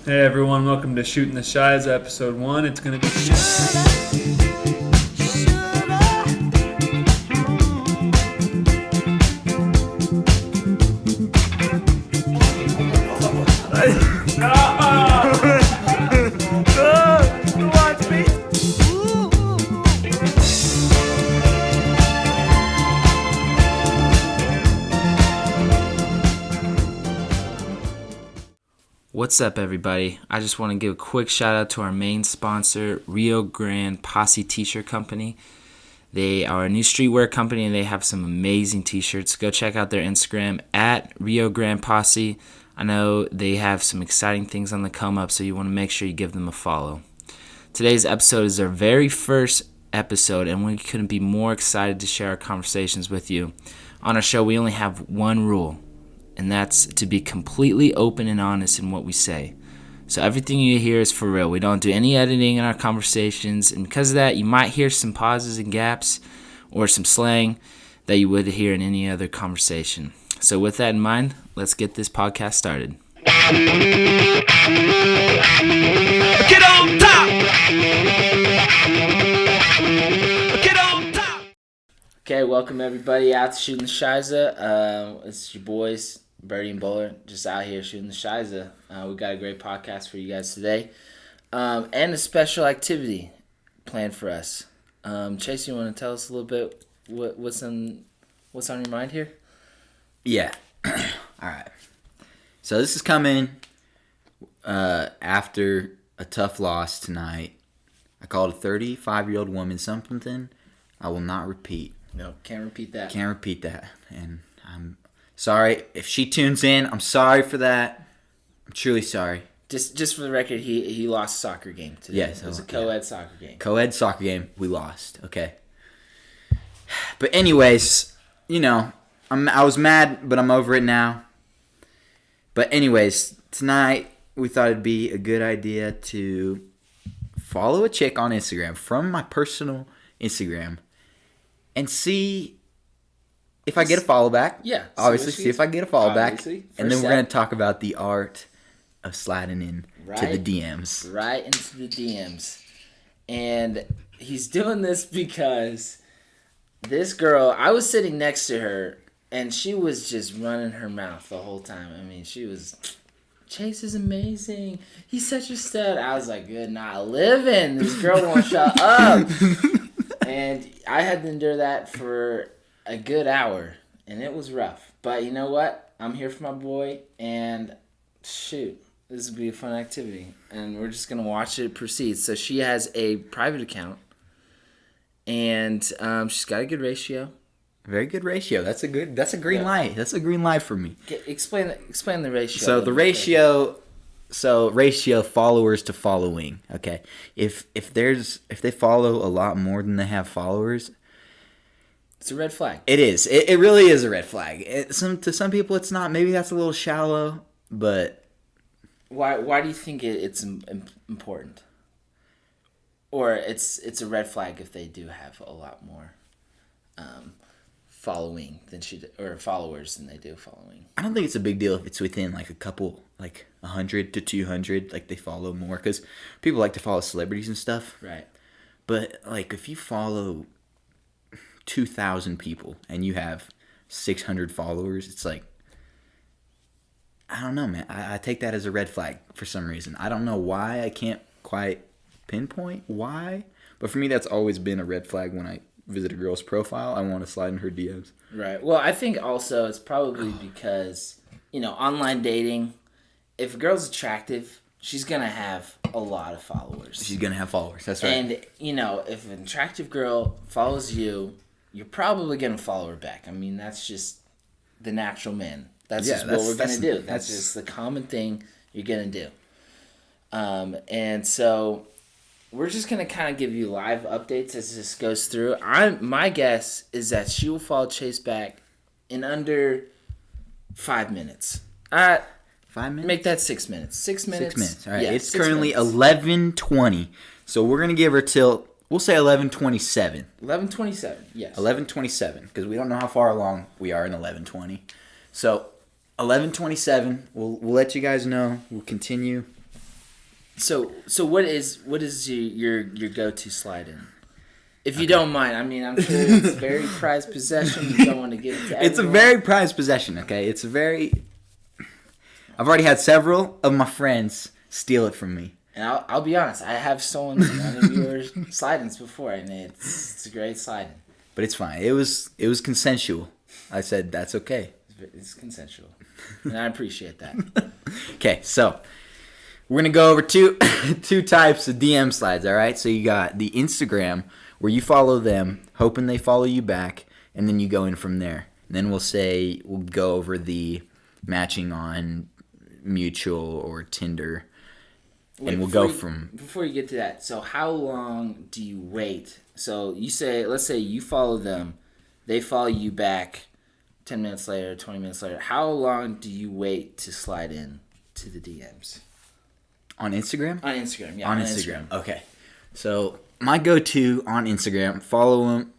Hey everyone, welcome to Shootin the Shiza, episode 1. It's gonna be... What's up, everybody? I just want to give a quick shout out to our main sponsor, Rio Grande Posse T-shirt company. They are a new streetwear company and they have some amazing t-shirts. Go check out their Instagram at Rio Grande Posse. I know they have some exciting things on the come up, so you want to make sure you give them a follow. Today's episode is our very first episode, and we couldn't be more excited to share our conversations with you. On our show, we only have one rule, and that's to be completely open and honest in what we say. So everything you hear is for real. We don't do any editing in our conversations, and because of that, you might hear some pauses and gaps or some slang that you would hear in any other conversation. So with that in mind, let's get this podcast started. Get on top! Get on top! Okay, welcome everybody out to Shootin the Shiza. It's your boys, Birdie and Bowler, just out here shooting the Shiza. We got a great podcast for you guys today, and a special activity planned for us. Chase, you want to tell us a little bit what's on your mind here? Yeah. All right. So this is coming after a tough loss tonight. I called a 35-year-old woman something I will not repeat. No, can't repeat that. Can't repeat that. And I'm sorry. If she tunes in, I'm sorry for that. I'm truly sorry. Just for the record, he lost a soccer game today. Yes. It was a co-ed soccer game. Co-ed soccer game. We lost. Okay. But anyways, I was mad, but I'm over it now. But anyways, tonight we thought it'd be a good idea to follow a chick on Instagram from my personal Instagram and see if I get a follow back. Yeah. Obviously, see if I get a follow back. And then we're going to to talk about the art of sliding in to the DMs. Right into the DMs. And he's doing this because this girl, I was sitting next to her, and she was just running her mouth the whole time. I mean, she was, Chase is amazing. He's such a stud. I was like, good night living. This girl won't shut up. And I had to endure that for a good hour, and it was rough. But you know what? I'm here for my boy, and shoot, this will be a fun activity. And we're just going to watch it proceed. So she has a private account, and she's got a good ratio. Very good ratio. That's a green light. That's a green light for me. Explain the ratio. So the ratio followers to following. Okay. If they follow a lot more than they have followers, it's a red flag. It is. It really is a red flag. To some people it's not. Maybe that's a little shallow, but why do you think it's important? Or it's a red flag if they do have a lot more following than followers than they do following. I don't think it's a big deal if it's within like a couple, like 100 to 200, like they follow more, because people like to follow celebrities and stuff. Right. But like if you follow 2,000 people and you have 600 followers, it's like, I don't know, man. I take that as a red flag for some reason. I don't know why. I can't quite pinpoint why, but for me that's always been a red flag. When I visit a girl's profile, I want to slide in her DMs. Right. Well, I think also it's probably because, online dating, if a girl's attractive, she's going to have a lot of followers. She's going to have followers. That's right. And, if an attractive girl follows you, you're probably going to follow her back. I mean, that's just the natural man. That's what we're going to do. That's just the common thing you're going to do. And so we're just going to kind of give you live updates as this goes through. My guess is that she will follow Chase back in under 5 minutes. 5 minutes? Make that 6 minutes. 6 minutes. 6 minutes. All right. Yeah, it's currently 11:20. So we're going to give her till, we'll say 11:27. 11:27, yes. 11:27, because we don't know how far along we are in 11:20. So 11:27, we'll let you guys know. We'll continue So what is your go-to slide in? If you don't mind, I mean, I'm sure it's a very prized possession. You don't want to give it to everyone. It's a very prized possession, okay? I've already had several of my friends steal it from me. And I'll be honest, I have stolen one of your slide-ins before, and it's a great slide-in. But it's fine. It was consensual. I said, that's okay. It's consensual, and I appreciate that. Okay, so we're going to go over two types of DM slides, all right? So you got the Instagram, where you follow them, hoping they follow you back, and then you go in from there. And then we'll go over the matching on Mutual or Tinder, and we'll go from... Before you get to that, so how long do you wait? So let's say you follow them, they follow you back 10 minutes later, 20 minutes later. How long do you wait to slide in to the DMs? On Instagram? On Instagram, yeah. On Instagram. Okay. So my go-to on Instagram, follow them.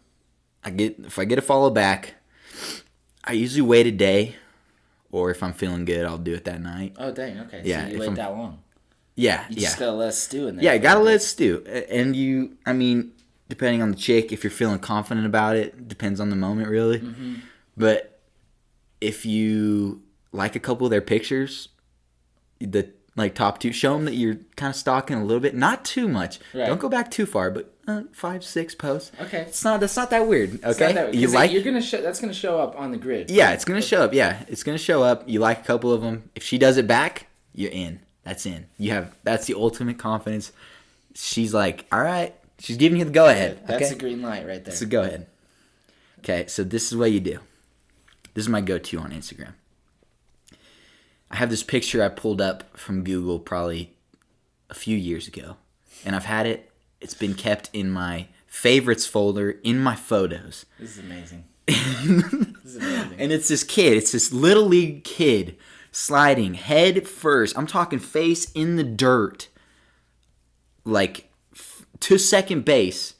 If I get a follow back, I usually wait a day, or if I'm feeling good, I'll do it that night. Oh, dang, okay. Yeah, So you wait that long. Yeah, You just gotta let it stew in there. Yeah, gotta let it stew. And depending on the chick, if you're feeling confident about it, depends on the moment, really. Mm-hmm. But if you like a couple of their pictures, the top two, show them that you're kind of stalking a little bit, not too much. Right. Don't go back too far, but 5, 6 posts. Okay, that's not that weird. Okay, you're gonna that's gonna show up on the grid. Yeah, it's gonna show up. Yeah, it's gonna show up. You like a couple of them. If she does it back, you're in. That's in. That's the ultimate confidence. She's like, all right. She's giving you the go ahead. That's a green light right there. That's a go ahead. Okay, so this is what you do. This is my go-to on Instagram. I have this picture I pulled up from Google probably a few years ago, and I've had it. It's been kept in my favorites folder in my photos. This is amazing. This is amazing. And it's this little league kid sliding head first. I'm talking face in the dirt, like to second base,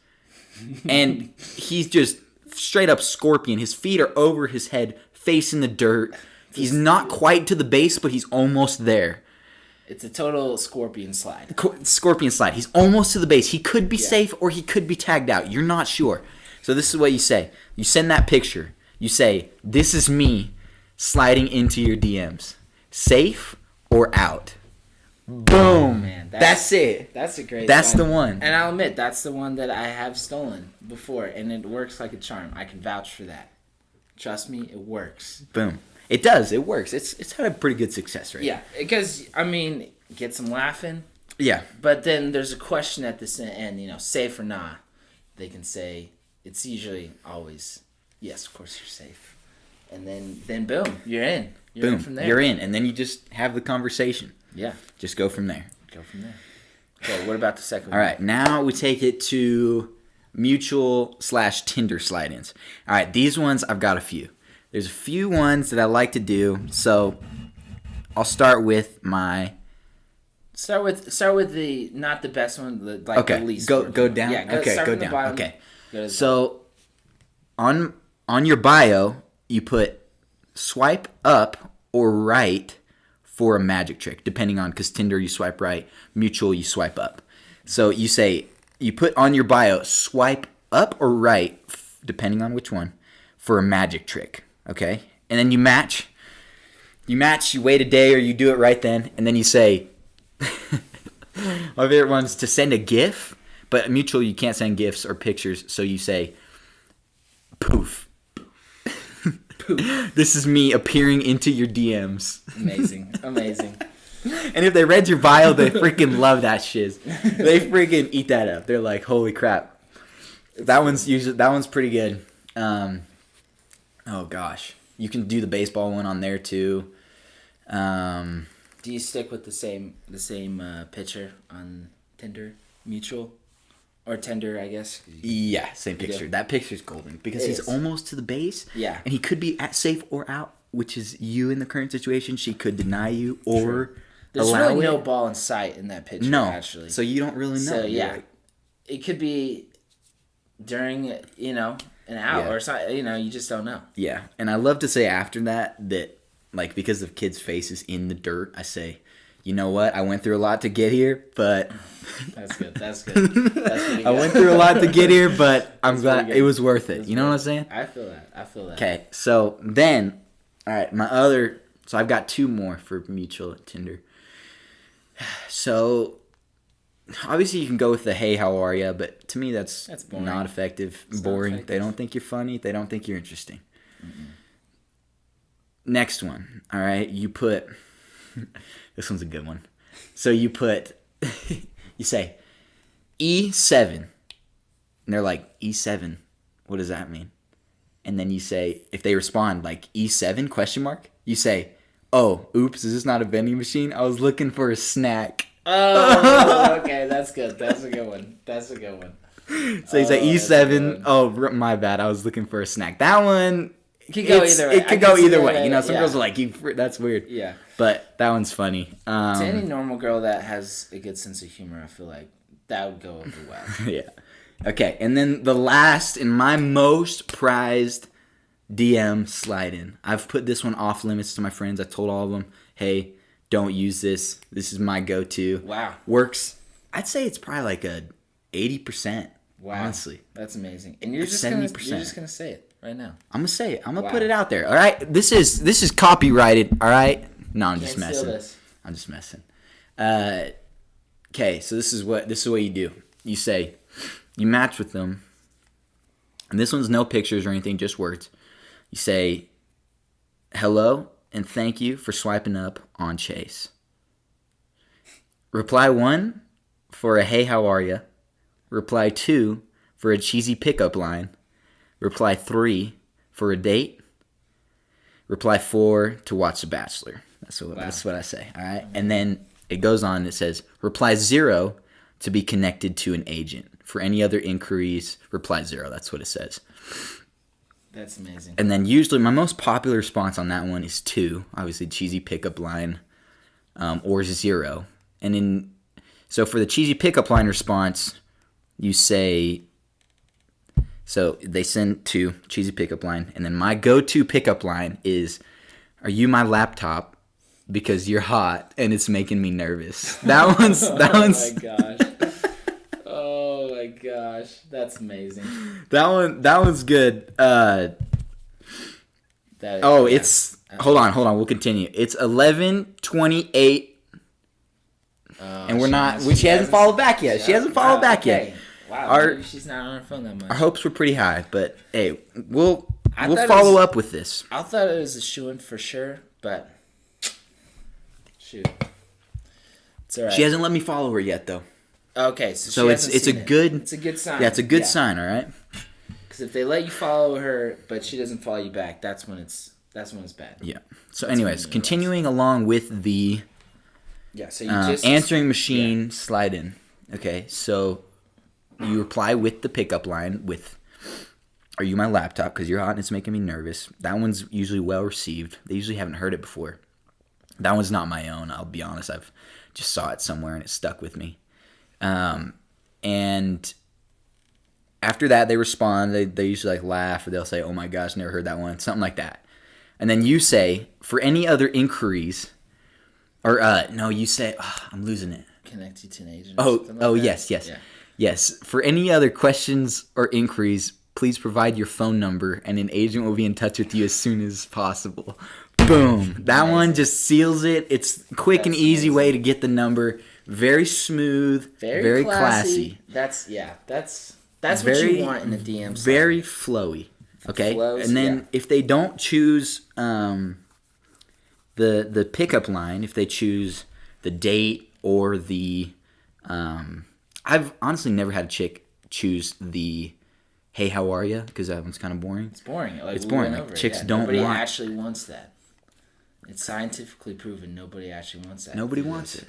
and he's just straight up scorpion. His feet are over his head, face in the dirt. He's not quite to the base, but he's almost there. It's a total scorpion slide. Scorpion slide. He's almost to the base. He could be safe or he could be tagged out. You're not sure. So this is what you say. You send that picture. You say, this is me sliding into your DMs. Safe or out. Boom. Man, that's it. That's a great That's slide. the one. And I'll admit, that's the one that I have stolen before, and it works like a charm. I can vouch for that. Trust me, it works. Boom. It does. It works. It's had a pretty good success rate. Yeah, because, gets them laughing. Yeah. But then there's a question at the end, safe or not. They can say, it's usually always, yes, of course you're safe. And then boom, you're in. You're in from there. You're in. And then you just have the conversation. Yeah. Just go from there. Okay, what about the second one? All right, now we take it to Mutual/Tinder slide-ins. All right, these ones, I've got a few. There's a few ones that I like to do, so I'll start with my... Start with the not the best one, the least. Go down. Yeah, go down. Bottom, okay. So on your bio, you put swipe up or right for a magic trick, depending on, because Tinder you swipe right, Mutual you swipe up. So you put on your bio swipe up or right, depending on which one, for a magic trick. Okay, and then you match. You wait a day or you do it right then, and then you say. My favorite one's to send a GIF, but Mutual you can't send GIFs or pictures, so you say poof. Poof. This is me appearing into your DMs. Amazing. And if they read your bio, they freaking love that shiz. They freaking eat that up. They're like, holy crap. That one's pretty good. Oh gosh. You can do the baseball one on there too. Do you stick with the same picture on Tinder, Mutual, or Tinder? I guess. Yeah, same picture. That picture's golden because he's almost to the base. Yeah, and he could be safe or out, which is you in the current situation. She could deny you or there's allow really it. No ball in sight in that picture. No, actually. So you don't really know. So yeah, it could be during an out or something. You just don't know. Yeah, and I love to say after that like because of kids' faces in the dirt, I say, you know what? I went through a lot to get here, but That's good. That's good. That's pretty good. I went through a lot to get here, but I'm glad good. it was worth it. That's You know what I'm good. saying? I feel that. Okay, so then, all right, so I've got 2 more for mutual at Tinder. So, obviously you can go with the hey, how are ya, but to me that's boring. not effective, It's not boring. effective. They don't think you're funny, they don't think you're interesting. Next one, all right, you put, this one's a good one. So you put, you say, E7, and they're like, E7, what does that mean? And then you say, if they respond like E7 question mark, you say, oh, oops, is this not a vending machine? I was looking for a snack. Oh, okay, that's good. That's a good one. So you say that's a good E7, one. oh, my bad, I was looking for a snack. That one, It could go either way. It I could can go see either that, way. You know, some yeah. girls are like, that's weird. Yeah. But that one's funny. To any normal girl that has a good sense of humor, I feel like that would go over well. Yeah. Okay, and then the last and my most prized DM slide in. I've put this one off limits to my friends. I told all of them, hey, don't use this. This is my go-to. Wow. Works. I'd say it's probably like a 80%. Wow. Honestly. That's amazing. And you're It's just 70%. gonna say it right now. I'm gonna say it. I'm gonna Wow. put it out there. All right. This is copyrighted. All right. No, I'm just Can't steal messing. this. I'm just messing. Okay. So this is what you do. You say, you match with them, and this one's no pictures or anything, just words. You say, hello and thank you for swiping up on Chase. Reply 1 for a hey, how are ya? Reply 2 for a cheesy pickup line. Reply 3 for a date. Reply 4 to watch The Bachelor. That's what I say. All right, and then it goes on. It says reply 0 to be connected to an agent. For any other inquiries, reply 0. That's what it says. That's amazing. And then usually my most popular response on that one is 2, obviously cheesy pickup line, or 0. And so for the cheesy pickup line response, you say, so they send 2, cheesy pickup line, and then my go-to pickup line is, are you my laptop because you're hot and it's making me nervous. That one's Oh my gosh. Oh my gosh. That's amazing. that one's good. It's hold on, we'll continue. It's 11:28 and we're not she hasn't followed back yet. She hasn't followed back yet. Wow, maybe she's not on her phone that much. Our hopes were pretty high, but hey, we'll thought follow up with this. I thought it was a shoo-in for sure, but shoot. It's alright. She hasn't let me follow her yet though. Okay, So it's a good sign. Yeah, it's a good sign, all right? Because if they let you follow her, but she doesn't follow you back, that's when it's bad. Yeah. So anyways, continuing along with the Yeah. So you just answering machine slide in. Okay, so you reply with the pickup line with, "Are you my laptop? Because you're hot and it's making me nervous." That one's usually well received. They usually haven't heard it before. That one's not my own. I'll be honest. I've just saw it somewhere and it stuck with me. And after that, they respond. They usually like laugh or they'll say, "Oh my gosh, never heard that one," something like that. And then you say, "For any other inquiries," or no, you say, "I'm losing it." connect you to an agent. Yes. Yeah. Yes. For any other questions or inquiries, please provide your phone number and an agent will be in touch with you as soon as possible. Boom. That one just seals it. It's a quick and easy way to get the number. Very smooth. Very classy. That's what you want in a DM slide. Very flowy. Okay? Flows, and then if they don't choose the pickup line, if they choose the date or the I've honestly never had a chick choose the "Hey, how are ya?" because that one's kind of boring. It's boring. It's boring. Like, chicks don't nobody want. actually wants that. It's scientifically proven. Nobody actually wants that. Nobody wants it.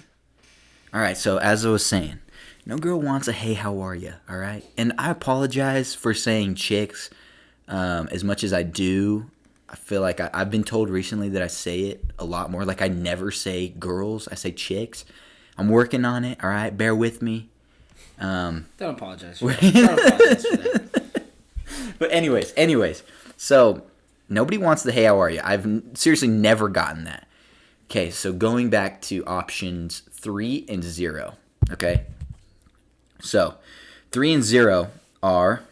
All right. So as I was saying, no girl wants a "Hey, how are ya?" All right. And I apologize for saying chicks as much as I do. I feel like I've been told recently that I say it a lot more. Like I never say girls. I say chicks. I'm working on it. All right. Bear with me. Don't apologize for that. But anyways, so nobody wants the "Hey, how are you?" I've seriously never gotten that. Okay, so going back to options 3 and 0. Okay, so 3 and 0 are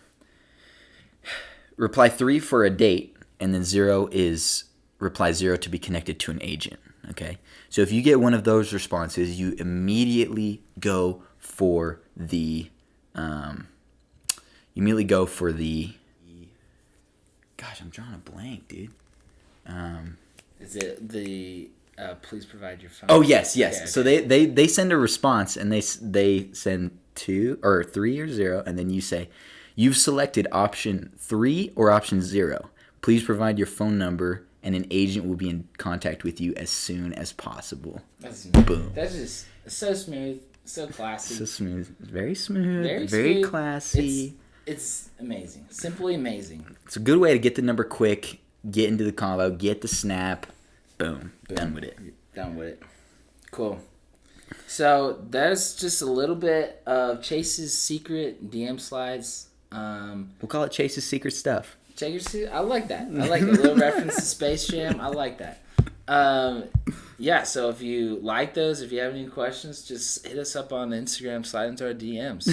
reply 3 for a date, and then 0 is reply 0 to be connected to an agent. Okay, so if you get one of those responses, you immediately go for the gosh, I'm drawing a blank, dude. Is it the please provide your phone? Oh yes. Okay, So okay. they send a response, and they send 2 or 3 or 0, and then you say, you've selected option 3 or option 0. Please provide your phone number, and an agent will be in contact with you as soon as possible. Boom. That's just so smooth, so classy. So smooth, very smooth, very smooth. classy. It's amazing, simply amazing. It's a good way to get the number quick, get into the combo, get the snap. Boom. Done with it. Done with it. Cool. So that's just a little bit of Chase's secret DM slides. We'll call it Chase's secret stuff. Check your suit. I like that. I like a little reference to Space Jam. I like that. Yeah, so if you like those, if you have any questions, just hit us up on Instagram, slide into our DMs.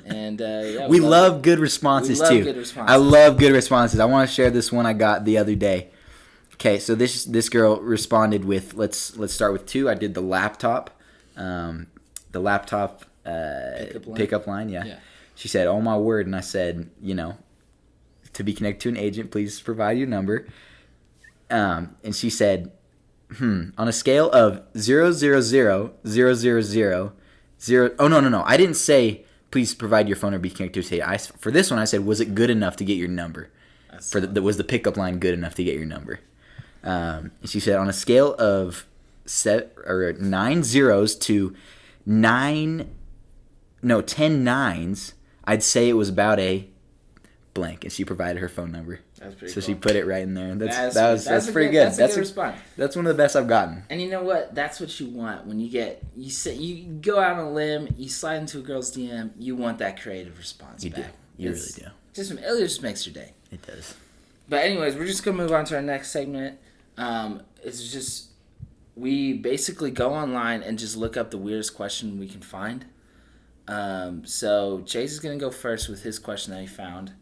And yeah, we love good responses too. Good responses. I love good responses. I want to share this one I got the other day. Okay, so this girl responded with let's start with 2. I did the laptop pickup line. Yeah. She said, "Oh my word," and I said, to be connected to an agent, please provide your number. And she said, on a scale of 0, 0, 0, 0, 0, 0, 0. Oh, no. I didn't say, please provide your phone or be connected to an agent. For this one, I said, was it good enough to get your number? Was the pickup line good enough to get your number? And she said, on a scale of 9 zeros to 10 nines, I'd say it was about a blank, and she provided her phone number. That's pretty so cool. She put it right in there. That's pretty good. good. That's a good response. That's one of the best I've gotten. And you know what? That's what you want when you go out on a limb, you slide into a girl's DM, you want that creative response back. You really do. It just makes your day. It does. But anyways, we're just gonna move on to our next segment. It's just we basically go online and just look up the weirdest question we can find. So Chase is gonna go first with his question that he found.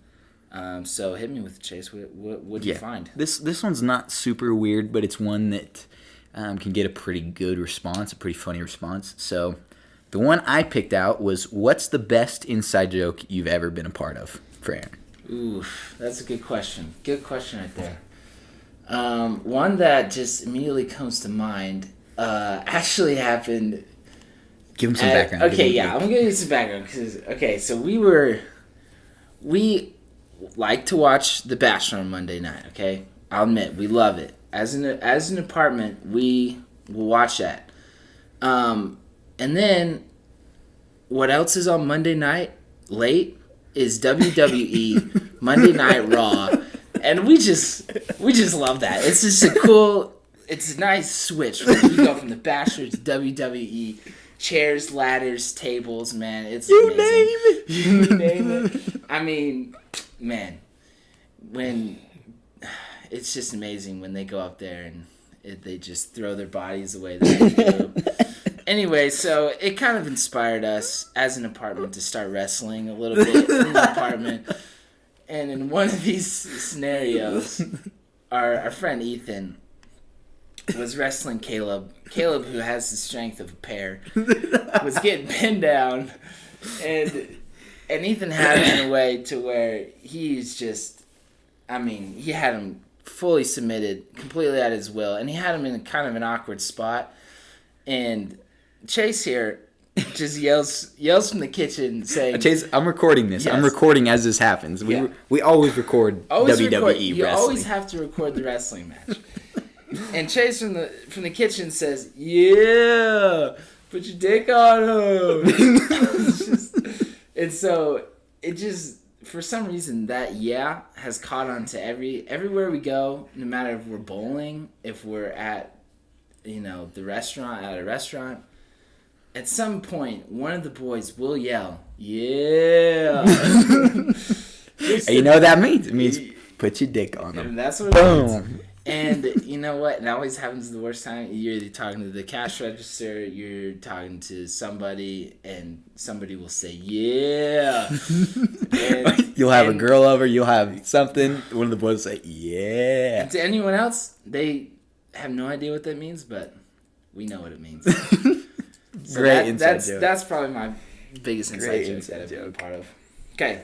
So hit me with it, Chase. What did you find? This one's not super weird, but it's one that can get a pretty good response, a pretty funny response. So the one I picked out was, what's the best inside joke you've ever been a part of, for Aaron? Ooh, that's a good question. Good question right there. One that just immediately comes to mind actually happened. Give him some background. Okay, yeah, I'm gonna give you some background. So we like to watch The Bachelor on Monday night. Okay, I'll admit we love it. As an apartment, we will watch that. And then what else is on Monday night late is WWE Monday Night Raw, and we just love that. It's just it's a nice switch when you go from The Bachelor to WWE. Chairs, ladders, tables, man, it's amazing. You name it. I mean, man, it's just amazing when they go up there and they just throw their bodies away that they do. Anyway, so it kind of inspired us as an apartment to start wrestling a little bit in the apartment. And in one of these scenarios, our friend Ethan was wrestling Caleb. Caleb, who has the strength of a pear, was getting pinned down. And Ethan had him in a way to where he's just, he had him fully submitted, completely at his will. And he had him in kind of an awkward spot. And Chase here just yells from the kitchen saying, Chase, I'm recording this. Yes. I'm recording as this happens. We always record WWE wrestling. You always have to record the wrestling match. And Chase from the kitchen says, "Yeah, put your dick on him." And so it just, for some reason, that has caught on to everywhere we go. No matter if we're bowling, if we're at the restaurant, at a restaurant, at some point one of the boys will yell, "Yeah." You know what that means? It means put your dick on him. And that's what it means. And you know what? It always happens the worst time. You're either talking to the cash register, you're talking to somebody, and somebody will say, yeah. You'll have a girl over, you'll have something. One of the boys will say, yeah. And to anyone else, they have no idea what that means, but we know what it means. So Great inside joke. That's probably my biggest inside joke that I've been a part of. Okay.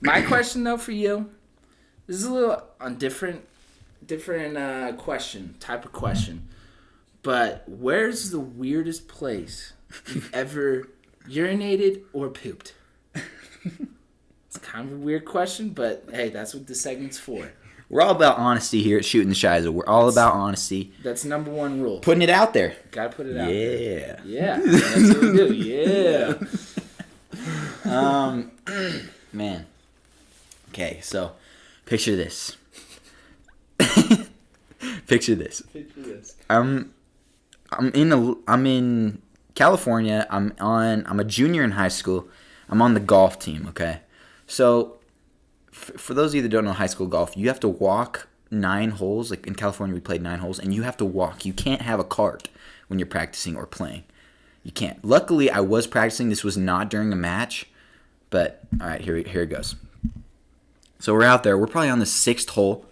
My question, though, for you, this is a little on different type of question. But where's the weirdest place you've ever urinated or pooped? It's kind of a weird question, but hey, that's what this segment's for. We're all about honesty here at Shootin the Shiza. We're all about honesty. That's number one rule. Putting it out there. Gotta put it out there. Yeah. That's what we do. Yeah. Man. Okay, so picture this. Picture this. I'm in California. I'm a junior in high school. I'm on the golf team, okay? So for those of you that don't know high school golf, you have to walk 9 holes. Like in California, we played 9 holes, and you have to walk. You can't have a cart when you're practicing or playing. You can't. Luckily, I was practicing. This was not during a match, but all right, here it goes. So we're out there. We're probably on the 6th hole.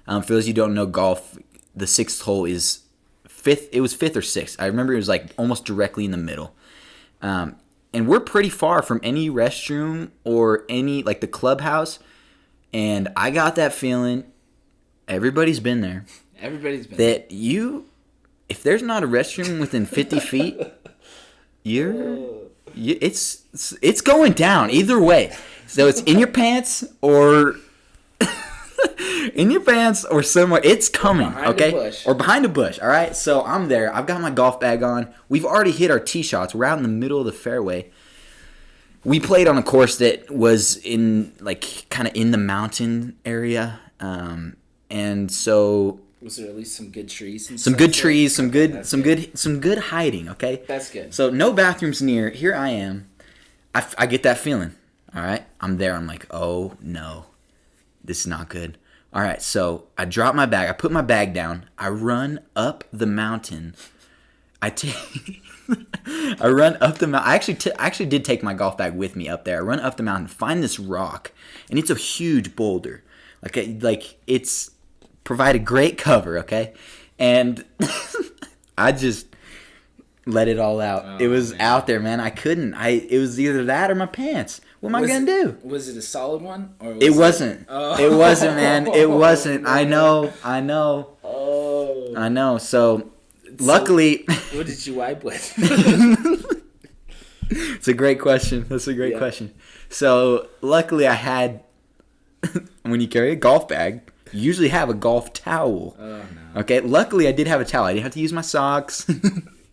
For those of you who don't know golf, the 6th hole is 5th. It was 5th or 6th. I remember it was like almost directly in the middle. And we're pretty far from any restroom or any, like the clubhouse. And I got that feeling, everybody's been there. Everybody's been that if there's not a restroom within 50 feet, it's going down either way. So it's in your pants or somewhere. It's coming, okay? Or behind a bush, all right? So I'm there. I've got my golf bag on. We've already hit our tee shots. We're out in the middle of the fairway. We played on a course that was in, like, kind of in the mountain area. And so... Was there at least some good trees? Some good trees, some good hiding, okay? That's good. So no bathrooms near. Here I am. I get that feeling, all right? I'm there. I'm like, oh, no. This is not good. All right, so I drop my bag. I put my bag down. I run up the mountain. I run up the mountain. I actually did take my golf bag with me up there. I run up the mountain, find this rock, and it's a huge boulder. Like it's provided great cover, okay? And I just let it all out. Oh, it was man. out there, man. I couldn't. It was either that or my pants. What am I gonna do? Was it a solid one? Or It wasn't. Oh. It wasn't, man. It wasn't. I know. Oh. I know. So, luckily. What did you wipe with? It's a great question. That's a great question. So, luckily, I had. When you carry a golf bag, you usually have a golf towel. Oh, no. Okay. Luckily, I did have a towel. I didn't have to use my socks.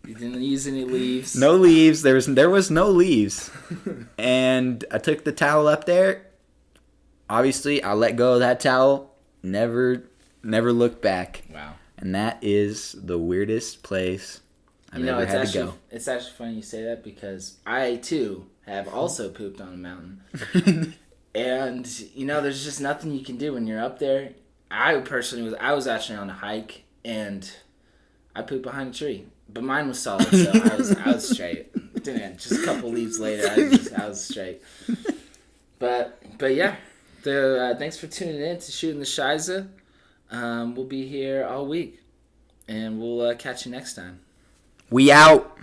You didn't use any leaves? No leaves. There was no leaves. And I took the towel up there. Obviously, I let go of that towel. Never looked back. Wow. And that is the weirdest place I've ever had to go. It's actually funny you say that because I, too, have also pooped on a mountain. And, there's just nothing you can do when you're up there. I was actually on a hike, and I pooped behind a tree. But mine was solid, so I was straight. Just a couple leaves later, I was straight. But yeah, thanks for tuning in to Shootin the Shiza. We'll be here all week, and we'll catch you next time. We out.